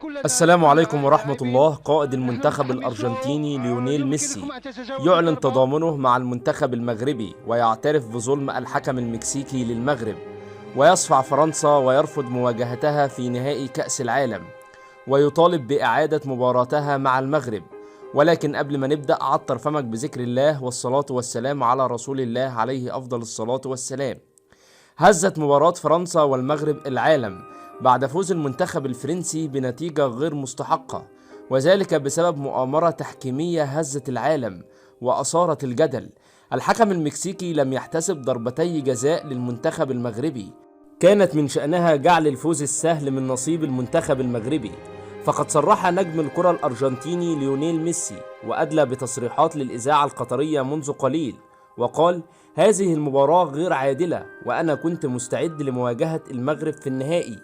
السلام عليكم ورحمة الله. قائد المنتخب الأرجنتيني ليونيل ميسي يعلن تضامنه مع المنتخب المغربي ويعترف بظلم الحكم المكسيكي للمغرب، ويصفع فرنسا ويرفض مواجهتها في نهائي كأس العالم، ويطالب بإعادة مباراتها مع المغرب. ولكن قبل ما نبدأ، عطر فمك بذكر الله والصلاة والسلام على رسول الله عليه أفضل الصلاة والسلام. هزت مباراة فرنسا والمغرب العالم بعد فوز المنتخب الفرنسي بنتيجة غير مستحقة، وذلك بسبب مؤامرة تحكيمية هزت العالم وأثارت الجدل. الحكم المكسيكي لم يحتسب ضربتي جزاء للمنتخب المغربي كانت من شأنها جعل الفوز السهل من نصيب المنتخب المغربي. فقد صرح نجم الكرة الأرجنتيني ليونيل ميسي وأدلى بتصريحات للإذاعة القطرية منذ قليل، وقال: هذه المباراة غير عادلة، وأنا كنت مستعد لمواجهة المغرب في النهائي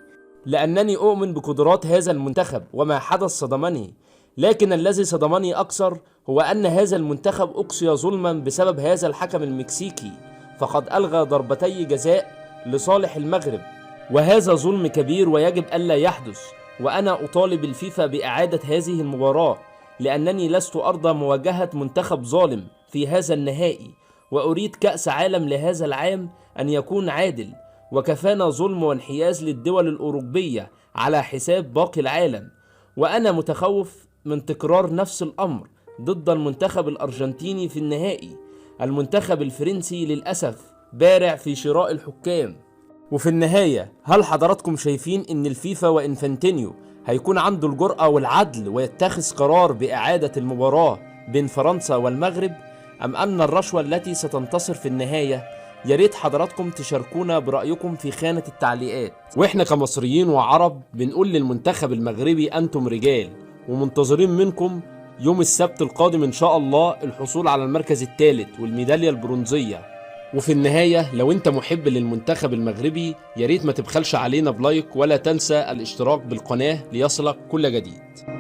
لأنني أؤمن بقدرات هذا المنتخب، وما حدث صدمني. لكن الذي صدمني أكثر هو أن هذا المنتخب أقصي ظلما بسبب هذا الحكم المكسيكي، فقد ألغى ضربتي جزاء لصالح المغرب، وهذا ظلم كبير ويجب ألا يحدث. وأنا أطالب الفيفا بإعادة هذه المباراة، لأنني لست أرضى مواجهة منتخب ظالم في هذا النهائي، وأريد كأس عالم لهذا العام أن يكون عادل. وكفانا ظلم وانحياز للدول الأوروبية على حساب باقي العالم، وأنا متخوف من تكرار نفس الأمر ضد المنتخب الأرجنتيني في النهائي. المنتخب الفرنسي للأسف بارع في شراء الحكام. وفي النهاية، هل حضراتكم شايفين إن الفيفا وإنفانتينيو هيكون عنده الجرأة والعدل ويتخذ قرار بإعادة المباراة بين فرنسا والمغرب، أم أن الرشوة التي ستنتصر في النهاية؟ يا ريت حضراتكم تشاركونا برأيكم في خانة التعليقات. وإحنا كمصريين وعرب بنقول للمنتخب المغربي أنتم رجال، ومنتظرين منكم يوم السبت القادم إن شاء الله الحصول على المركز الثالث والميدالية البرونزية. وفي النهاية، لو انت محب للمنتخب المغربي، يا ريت ما تبخلش علينا بلايك، ولا تنسى الاشتراك بالقناة ليصلك كل جديد.